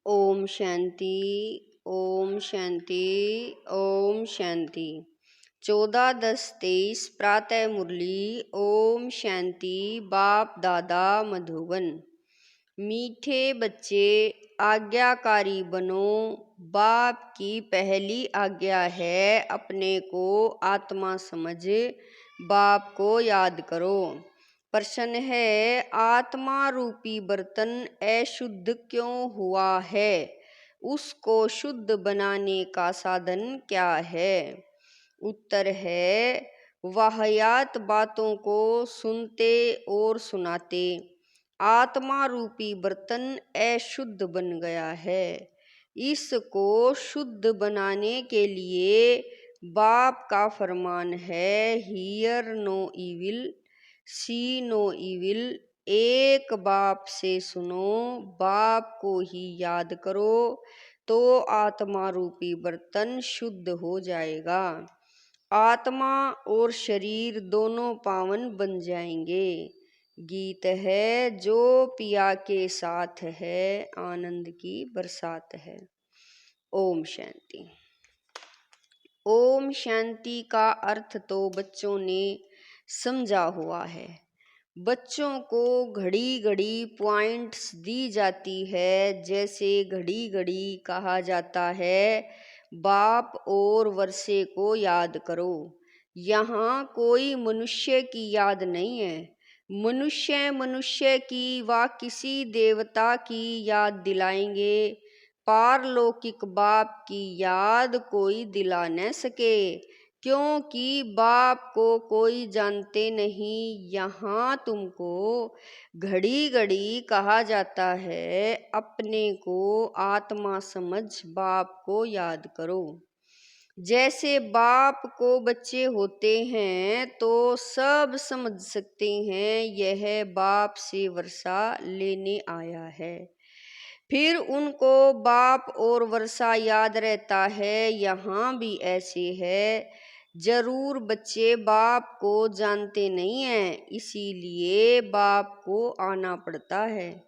ओम शांति। ओम शांति। ओम शांति। 14-10-23 प्रातः मुरली। ओम शांति। बाप दादा मधुबन। मीठे बच्चे आज्ञाकारी बनो। बाप की पहली आज्ञा है अपने को आत्मा समझ बाप को याद करो। प्रश्न है, आत्मा रूपी बर्तन अशुद्ध क्यों हुआ है? उसको शुद्ध बनाने का साधन क्या है? उत्तर है, वाहियात बातों को सुनते और सुनाते आत्मा रूपी बर्तन अशुद्ध बन गया है। इसको शुद्ध बनाने के लिए बाप का फरमान है, hear no evil see no evil. एक बाप से सुनो, बाप को ही याद करो तो आत्मा रूपी बर्तन शुद्ध हो जाएगा। आत्मा और शरीर दोनों पावन बन जाएंगे। गीत है, जो पिया के साथ है आनंद की बरसात है। ओम शांति। ओम शांति का अर्थ तो बच्चों ने समझा हुआ है। बच्चों को घड़ी घड़ी पॉइंट्स दी जाती है, जैसे घड़ी घड़ी कहा जाता है बाप और वर्षे को याद करो। यहाँ कोई मनुष्य की याद नहीं है। मनुष्य की व किसी देवता की याद दिलाएंगे। पारलौकिक बाप की याद कोई दिला न सके, क्योंकि बाप को कोई जानते नहीं। यहाँ तुमको घड़ी घड़ी कहा जाता है अपने को आत्मा समझ बाप को याद करो। जैसे बाप को बच्चे होते हैं तो सब समझ सकते हैं यह बाप से वर्षा लेने आया है। फिर उनको बाप और वर्षा याद रहता है। यहाँ भी ऐसे है। जरूर बच्चे बाप को जानते नहीं हैं, इसीलिए बाप को आना पड़ता है।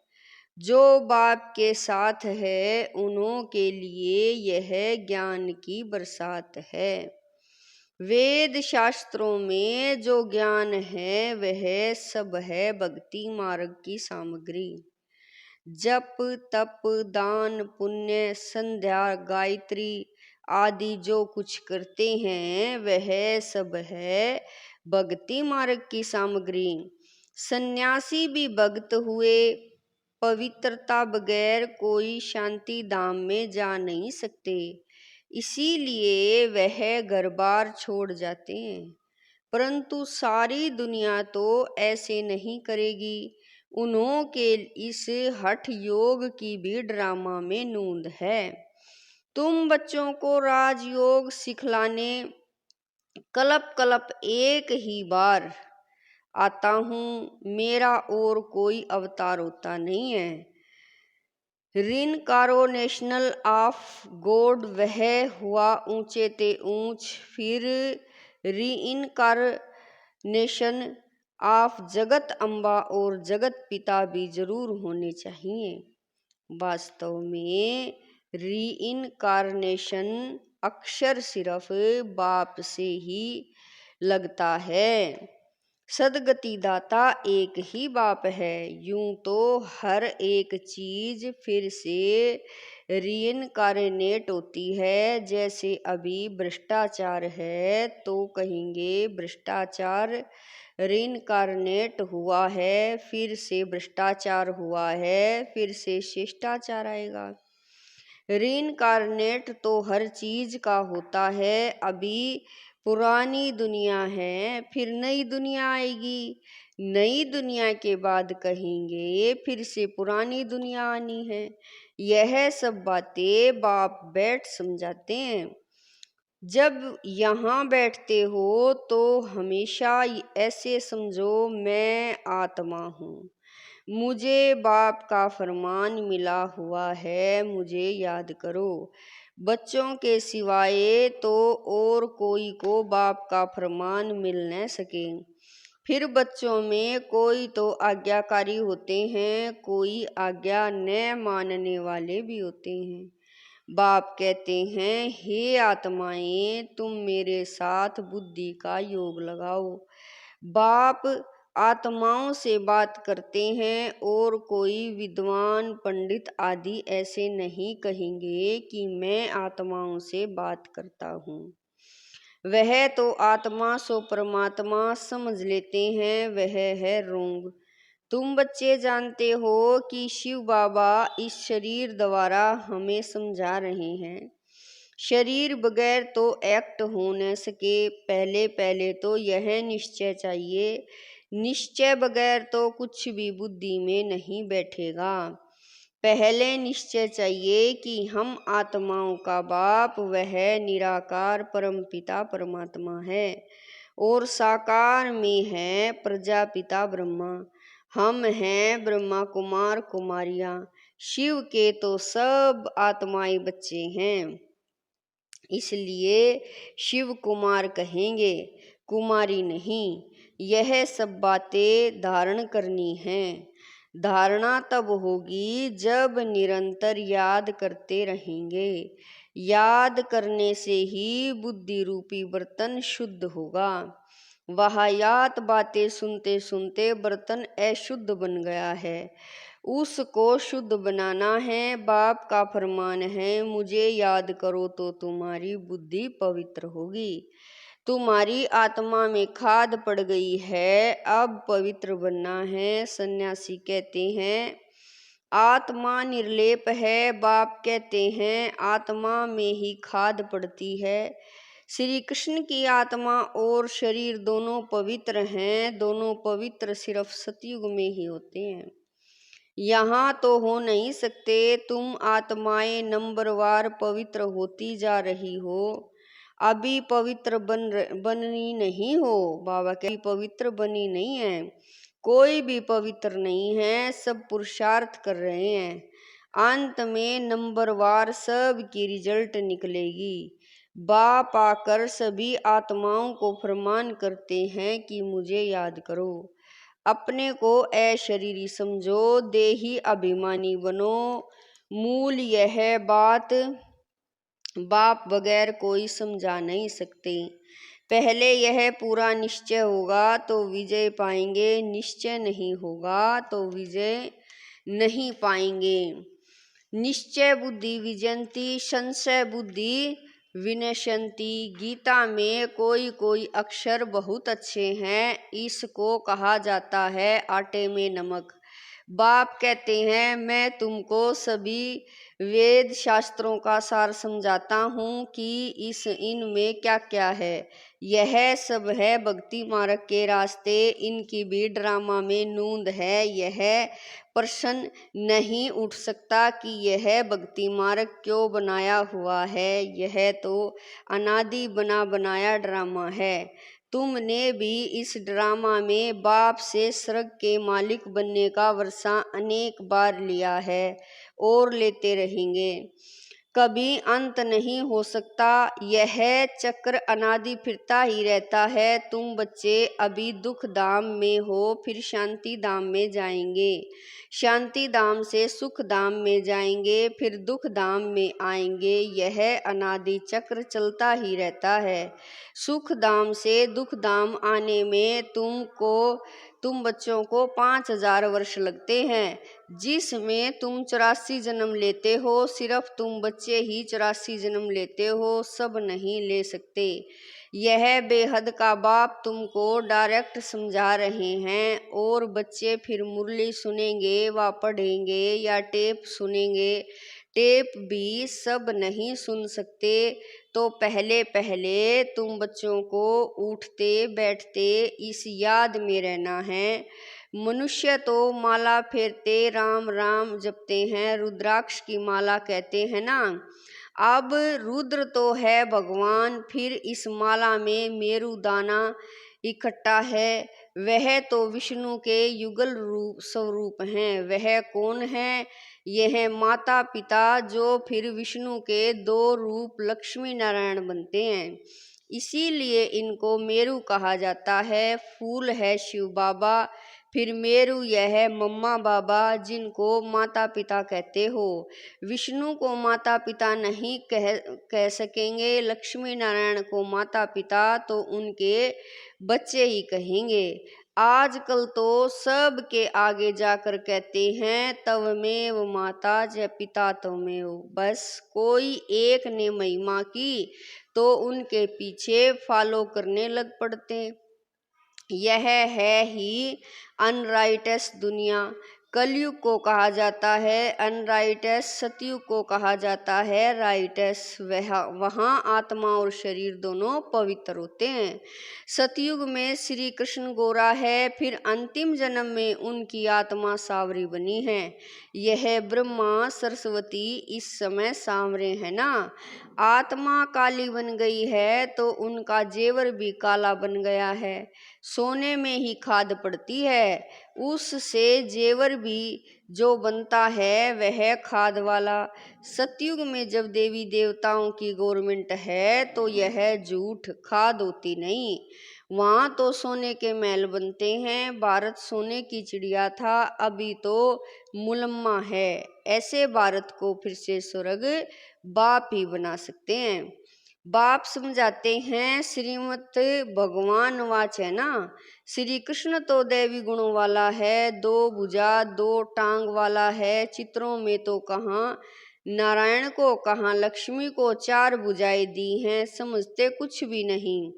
जो बाप के साथ है उन्हों के लिए यह ज्ञान की बरसात है। वेद शास्त्रों में जो ज्ञान है वह सब है भक्ति मार्ग की सामग्री। जप तप दान पुण्य संध्या गायत्री आदि जो कुछ करते हैं वह सब है भक्ति मार्ग की सामग्री। सन्यासी भी भक्त हुए। पवित्रता बगैर कोई शांति धाम में जा नहीं सकते, इसीलिए वह घर बार छोड़ जाते हैं। परंतु सारी दुनिया तो ऐसे नहीं करेगी। उन्हों के इस हठ योग की भी ड्रामा में नूंद है। तुम बच्चों को राजयोग सिखलाने कलप कलप एक ही बार आता हूँ। मेरा और कोई अवतार होता नहीं है। रिनकारोनेशनल ऑफ गॉड वह हुआ ऊंचे ते ऊंच, फिर रीइनकारनेशन ऑफ जगत अम्बा और जगत पिता भी जरूर होने चाहिए। वास्तव में रीइनकारनेशन अक्सर सिर्फ बाप से ही लगता है। सदगति दाता एक ही बाप है। यूं तो हर एक चीज फिर से रीइनकार्नेट होती है। जैसे अभी भ्रष्टाचार है तो कहेंगे भ्रष्टाचार रीइनकार्नेट हुआ है, फिर से भ्रष्टाचार हुआ है, फिर से शिष्टाचार आएगा। रीइनकार्नेट तो हर चीज का होता है। अभी पुरानी दुनिया है, फिर नई दुनिया आएगी। नई दुनिया के बाद कहेंगे फिर से पुरानी दुनिया आनी है। यह सब बातें बाप बैठ समझाते हैं। जब यहाँ बैठते हो तो हमेशा ऐसे समझो मैं आत्मा हूँ, मुझे बाप का फरमान मिला हुआ है, मुझे याद करो। बच्चों के सिवाय तो और कोई को बाप का फरमान मिल न सके। फिर बच्चों में कोई तो आज्ञाकारी होते हैं, कोई आज्ञा न मानने वाले भी होते हैं। बाप कहते हैं, हे आत्माएं, तुम मेरे साथ बुद्धि का योग लगाओ। बाप आत्माओं से बात करते हैं और कोई विद्वान पंडित आदि ऐसे नहीं कहेंगे कि मैं आत्माओं से बात करता हूँ। वह तो आत्मा सो परमात्मा समझ लेते हैं, वह है रोंग। तुम बच्चे जानते हो कि शिव बाबा इस शरीर द्वारा हमें समझा रहे हैं। शरीर बगैर तो एक्ट हो न सके। पहले पहले तो यह निश्चय चाहिए, निश्चय बगैर तो कुछ भी बुद्धि में नहीं बैठेगा। पहले निश्चय चाहिए कि हम आत्माओं का बाप वह निराकार परमपिता परमात्मा है और साकार में है प्रजापिता ब्रह्मा। हम हैं ब्रह्मा कुमार कुमारियां। शिव के तो सब आत्माएं बच्चे हैं, इसलिए शिव कुमार कहेंगे, कुमारी नहीं। यह सब बातें धारण करनी हैं। धारणा तब होगी जब निरंतर याद करते रहेंगे। याद करने से ही बुद्धि रूपी बर्तन शुद्ध होगा। वाहियात बातें सुनते सुनते बर्तन अशुद्ध बन गया है, उसको शुद्ध बनाना है। बाप का फरमान है, मुझे याद करो तो तुम्हारी बुद्धि पवित्र होगी। तुम्हारी आत्मा में खाद पड़ गई है, अब पवित्र बनना है। सन्यासी कहते हैं आत्मा निर्लेप है, बाप कहते हैं आत्मा में ही खाद पड़ती है। श्री कृष्ण की आत्मा और शरीर दोनों पवित्र हैं। दोनों पवित्र सिर्फ सतयुग में ही होते हैं, यहाँ तो हो नहीं सकते। तुम आत्माएं नंबरवार पवित्र होती जा रही हो, अभी पवित्र बननी नहीं हो। बाबा के पवित्र बनी नहीं है, कोई भी पवित्र नहीं है, सब पुरुषार्थ कर रहे हैं। अंत में नंबरवार सब की रिजल्ट निकलेगी। बाप आकर सभी आत्माओं को फरमान करते हैं कि मुझे याद करो, अपने को अशरीरी समझो, देही अभिमानी बनो। मूल यह बात बाप बगैर कोई समझा नहीं सकते। पहले यह पूरा निश्चय होगा तो विजय पाएंगे, निश्चय नहीं होगा तो विजय नहीं पाएंगे। निश्चय बुद्धि विजयंती, संशय बुद्धि विनश्यंती। गीता में कोई कोई अक्षर बहुत अच्छे हैं, इसको कहा जाता है आटे में नमक। बाप कहते हैं मैं तुमको सभी वेद शास्त्रों का सार समझाता हूँ कि इनमें क्या क्या है। यह सब है भक्ति मार्ग के रास्ते, इनकी भी ड्रामा में नूंद है। यह प्रश्न नहीं उठ सकता कि यह भक्ति मार्ग क्यों बनाया हुआ है, यह तो अनादि बना बनाया ड्रामा है। तुमने भी इस ड्रामा में बाप से स्वर्ग के मालिक बनने का वर्षा अनेक बार लिया है और लेते रहेंगे, कभी अंत नहीं हो सकता। यह चक्र अनादि फिरता ही रहता है। तुम बच्चे अभी दुख धाम में हो, फिर शांति धाम में जाएंगे, शांति धाम से सुख धाम में जाएंगे, फिर दुख धाम में आएंगे। यह अनादि चक्र चलता ही रहता है। सुख धाम से दुख धाम आने में तुम बच्चों को 5000 वर्ष लगते हैं, जिसमें तुम 84 जन्म लेते हो। सिर्फ तुम बच्चे ही 84 जन्म लेते हो, सब नहीं ले सकते। यह बेहद का बाप तुमको डायरेक्ट समझा रहे हैं और बच्चे फिर मुरली सुनेंगे व पढ़ेंगे या टेप सुनेंगे। टेप भी सब नहीं सुन सकते, तो पहले पहले तुम बच्चों को उठते बैठते इस याद में रहना है। मनुष्य तो माला फेरते राम राम जपते हैं, रुद्राक्ष की माला कहते हैं ना। अब रुद्र तो है भगवान, फिर इस माला में मेरु दाना इकट्ठा है। वह तो विष्णु के युगल रूप स्वरूप हैं। वह कौन है? यह माता पिता, जो फिर विष्णु के 2 रूप लक्ष्मी नारायण बनते हैं। इसीलिए इनको मेरू कहा जाता है। फूल है शिव बाबा, फिर मेरू यह है मम्मा बाबा जिनको माता पिता कहते हो। विष्णु को माता पिता नहीं कह सकेंगे, लक्ष्मी नारायण को माता पिता तो उनके बच्चे ही कहेंगे। आजकल तो सब के आगे जाकर कहते हैं तवमेव माता च पिता तवमेव। बस कोई एक ने महिमा की तो उनके पीछे फॉलो करने लग पड़ते। यह है ही अनराइटस दुनिया। कलयुग को कहा जाता है अनराइटस, सतयुग को कहा जाता है राइटस। वहाँ आत्मा और शरीर दोनों पवित्र होते हैं। सतयुग में श्री कृष्ण गोरा है, फिर अंतिम जन्म में उनकी आत्मा सांवरी बनी है। यह ब्रह्मा सरस्वती इस समय सांवरे है ना। आत्मा काली बन गई है तो उनका जेवर भी काला बन गया है। सोने में ही खाद पड़ती है, उससे जेवर भी जो बनता है वह खाद वाला। सतयुग में जब देवी देवताओं की गवर्नमेंट है तो यह झूठ, खाद होती नहीं। वहाँ तो सोने के महल बनते हैं। भारत सोने की चिड़िया था, अभी तो मुलम्मा है। ऐसे भारत को फिर से स्वर्ग बाप ही बना सकते हैं। बाप समझाते हैं श्रीमत भगवान वाच है ना। श्री कृष्ण तो दैवी गुणों वाला है, दो भुजा दो टांग वाला है। चित्रों में तो कहाँ नारायण को कहाँ लक्ष्मी को चार भुजाएं दी हैं, समझते कुछ भी नहीं।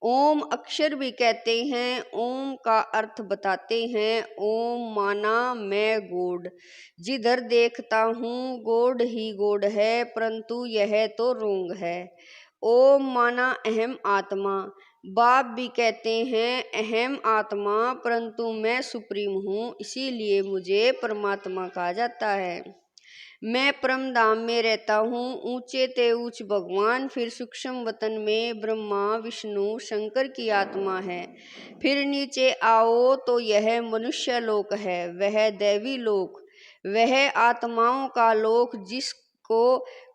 ओम अक्षर भी कहते हैं, ओम का अर्थ बताते हैं। ओम माना मैं गॉड, जिधर देखता हूँ गॉड ही गॉड है, परंतु यह तो रोंग है। ओम माना अहम आत्मा। बाप भी कहते हैं अहम आत्मा, परंतु मैं सुप्रीम हूँ, इसीलिए मुझे परमात्मा कहा जाता है। मैं परम धाम में रहता हूँ, ऊंचे ते ऊंच भगवान, फिर सूक्ष्म वतन में ब्रह्मा विष्णु शंकर की आत्मा है। फिर नीचे आओ तो यह मनुष्य लोक है, वह दैवी लोक, वह आत्माओं का लोक जिसको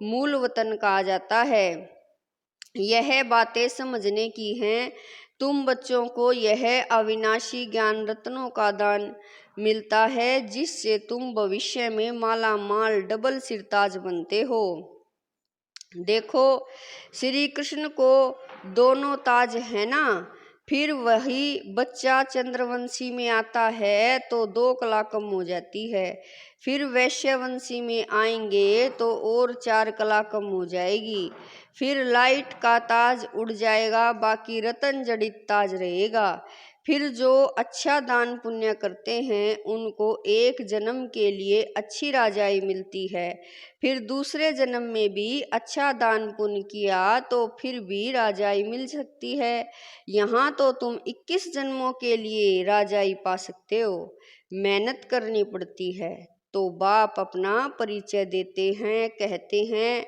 मूल वतन कहा जाता है। यह बातें समझने की हैं। तुम बच्चों को यह अविनाशी ज्ञान रत्नों का दान मिलता है, जिससे तुम भविष्य में माला माल डबल सिरताज बनते हो। देखो श्री कृष्ण को दोनों ताज है ना। फिर वही बच्चा चंद्रवंशी में आता है तो 2 कला कम हो जाती है। फिर वैश्यवंशी में आएंगे तो और 4 कला कम हो जाएगी। फिर लाइट का ताज उड़ जाएगा, बाकी रतन जड़ित ताज रहेगा। फिर जो अच्छा दान पुण्य करते हैं उनको एक जन्म के लिए अच्छी राजाई मिलती है। फिर दूसरे जन्म में भी अच्छा दान पुण्य किया तो फिर भी राजाई मिल सकती है। यहाँ तो तुम 21 जन्मों के लिए राजाई पा सकते हो, मेहनत करनी पड़ती है। तो बाप अपना परिचय देते हैं, कहते हैं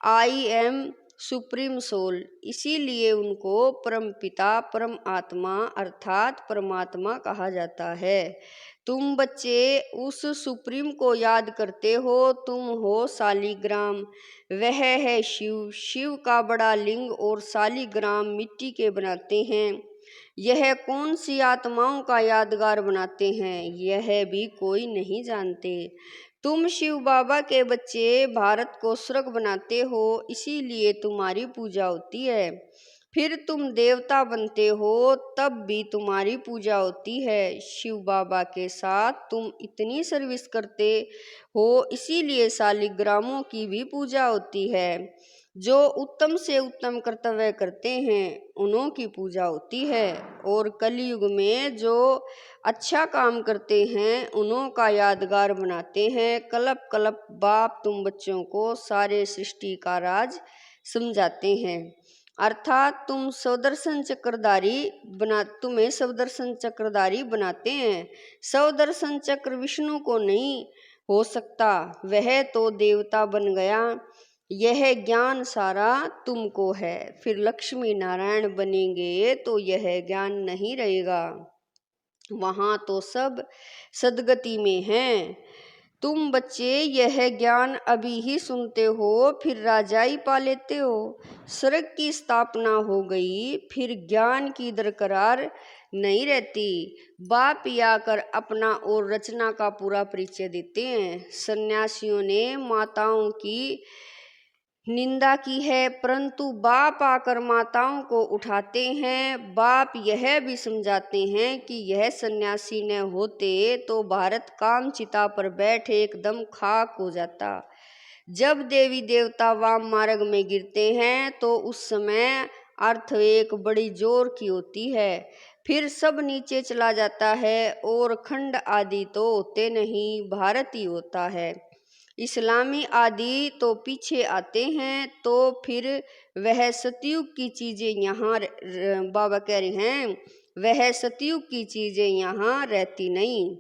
आई एम सुप्रीम सोल, इसीलिए उनको परम पिता परम आत्मा अर्थात परमात्मा कहा जाता है। तुम बच्चे उस सुप्रीम को याद करते हो, तुम हो शालिग्राम, वह है शिव। शिव का बड़ा लिंग और शालिग्राम मिट्टी के बनाते हैं। यह कौन सी आत्माओं का यादगार बनाते हैं, यह भी कोई नहीं जानते। तुम शिव बाबा के बच्चे भारत को स्वर्ग बनाते हो, इसीलिए तुम्हारी पूजा होती है। फिर तुम देवता बनते हो तब भी तुम्हारी पूजा होती है। शिव बाबा के साथ तुम इतनी सर्विस करते हो, इसीलिए शालिग्रामों की भी पूजा होती है। जो उत्तम से उत्तम कर्तव्य करते हैं उन्हों की पूजा होती है। और कलयुग में जो अच्छा काम करते हैं उन्हों का यादगार बनाते हैं। कल्प कल्प बाप तुम बच्चों को सारे सृष्टि का राज समझाते हैं, अर्थात तुम्हें स्वदर्शन चक्रधारी बनाते हैं। स्वदर्शन चक्र विष्णु को नहीं हो सकता, वह तो देवता बन गया। यह ज्ञान सारा तुमको है। फिर लक्ष्मी नारायण बनेंगे तो यह ज्ञान नहीं रहेगा, वहाँ तो सब सदगति में हैं। तुम बच्चे यह ज्ञान अभी ही सुनते हो, फिर राजाई पा लेते हो। स्वर्ग की स्थापना हो गई, फिर ज्ञान की दरकरार नहीं रहती। बाप आकर अपना और रचना का पूरा परिचय देते हैं। सन्यासियों ने माताओं की निंदा की है, परंतु बाप आकर माताओं को उठाते हैं। बाप यह भी समझाते हैं कि यह सन्यासी न होते तो भारत काम चिता पर बैठे एकदम खाक हो जाता। जब देवी देवता वाम मार्ग में गिरते हैं तो उस समय अर्थ एक बड़ी जोर की होती है, फिर सब नीचे चला जाता है और खंड आदि तो होते नहीं, भारत ही होता है। इस्लामी आदि तो पीछे आते हैं, तो फिर वह सतयुग की चीज़ें यहाँ बाबा कह रहे हैं, वह सतयुग की चीज़ें यहाँ रहती नहीं।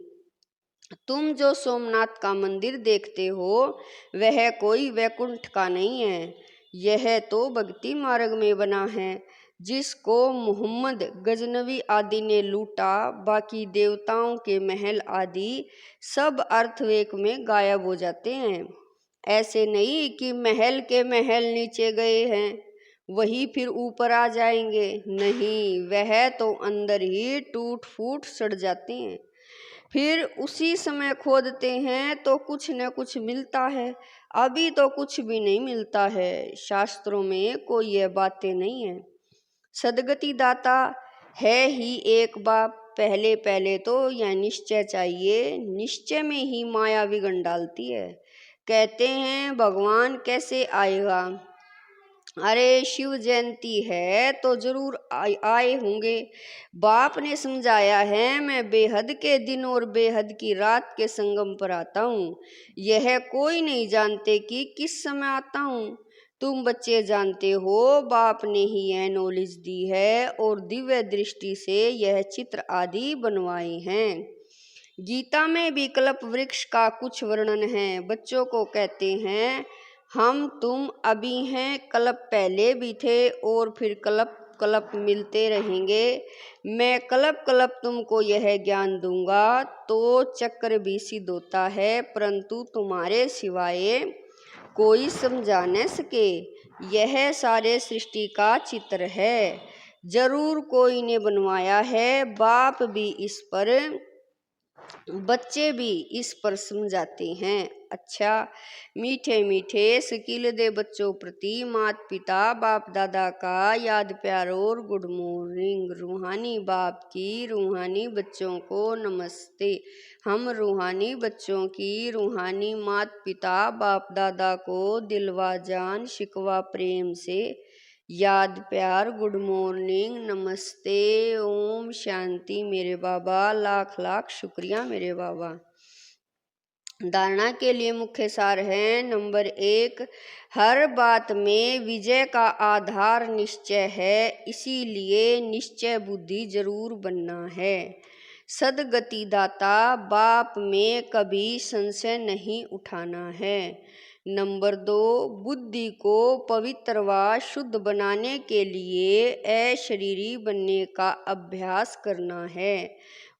तुम जो सोमनाथ का मंदिर देखते हो वह कोई वैकुंठ का नहीं है, यह तो भक्ति मार्ग में बना है, जिसको मोहम्मद गजनवी आदि ने लूटा। बाकी देवताओं के महल आदि सब अर्थवेक में गायब हो जाते हैं। ऐसे नहीं कि महल के महल नीचे गए हैं वही फिर ऊपर आ जाएंगे, नहीं, वह तो अंदर ही टूट फूट सड़ जाते हैं। फिर उसी समय खोदते हैं तो कुछ न कुछ मिलता है, अभी तो कुछ भी नहीं मिलता है। शास्त्रों में कोई यह बातें नहीं है। सदगति दाता है ही एक बाप। पहले पहले तो यह निश्चय चाहिए, निश्चय में ही माया विघन डालती है। कहते हैं भगवान कैसे आएगा, अरे शिव जयंती है तो जरूर आए होंगे। बाप ने समझाया है, मैं बेहद के दिन और बेहद की रात के संगम पर आता हूँ, यह कोई नहीं जानते कि किस समय आता हूँ। तुम बच्चे जानते हो, बाप ने ही यह नॉलेज दी है और दिव्य दृष्टि से यह चित्र आदि बनवाए हैं। गीता में भी कल्प वृक्ष का कुछ वर्णन है। बच्चों को कहते हैं, हम तुम अभी हैं, कल्प पहले भी थे और फिर कल्प कल्प मिलते रहेंगे। मैं कल्प कल्प तुमको यह ज्ञान दूंगा तो चक्र भी सिद्ध होता है, परंतु तुम्हारे सिवाय कोई समझा न सके। यह सारे सृष्टि का चित्र है, जरूर कोई ने बनवाया है। बाप भी इस पर, बच्चे भी इस पर समझाते हैं। अच्छा, मीठे मीठे शकील दे बच्चों प्रति माता पिता बाप दादा का याद प्यार और गुड मॉर्निंग। रूहानी बाप की रूहानी बच्चों को नमस्ते। हम रूहानी बच्चों की रूहानी माता पिता बाप दादा को दिलवा जान शिकवा प्रेम से याद प्यार गुड मॉर्निंग नमस्ते ओम शांति। मेरे बाबा लाख लाख शुक्रिया मेरे बाबा। धारणा के लिए मुख्य सार है। नंबर 1, हर बात में विजय का आधार निश्चय है, इसीलिए निश्चय बुद्धि जरूर बनना है। सदगति दाता बाप में कभी संशय नहीं उठाना है। नंबर 2, बुद्धि को पवित्र व शुद्ध बनाने के लिए अशरीरी बनने का अभ्यास करना है।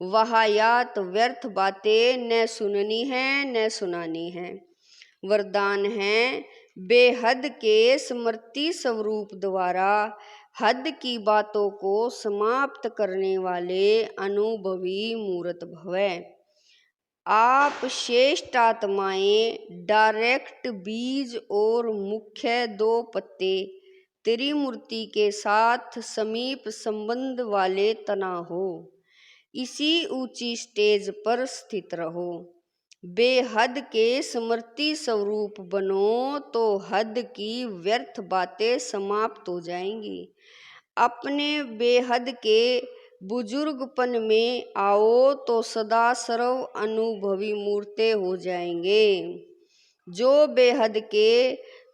वाहियात व्यर्थ बातें न सुननी है न सुनानी है। वरदान है, बेहद के स्मृति स्वरूप द्वारा हद की बातों को समाप्त करने वाले अनुभवी मूर्त भवे। आप श्रेष्ठ आत्माएं डायरेक्ट बीज और मुख्य 2 पत्ते त्रिमूर्ति के साथ समीप संबंध वाले तना हो। इसी ऊंची स्टेज पर स्थित रहो। बेहद के स्मृति स्वरूप बनो तो हद की व्यर्थ बातें समाप्त हो जाएंगी। अपने बेहद के बुजुर्गपन में आओ तो सदा सर्व अनुभवी मूर्ते हो जाएंगे। जो बेहद के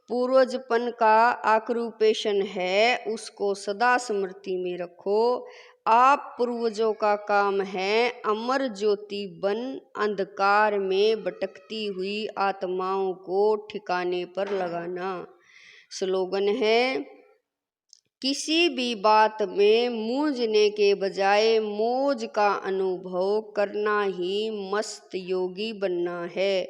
पूर्वजपन का आक्रूपेशन है उसको सदा स्मृति में रखो। आप पूर्वजों का काम है अमर ज्योति बन अंधकार में भटकती हुई आत्माओं को ठिकाने पर लगाना। स्लोगन है, किसी भी बात में मूंझने के बजाय मौज का अनुभव करना ही मस्त योगी बनना है।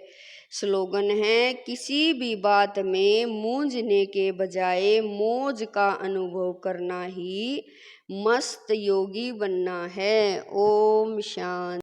स्लोगन है, किसी भी बात में मूंझने के बजाय मौज का अनुभव करना ही मस्त योगी बनना है। ओम शांति।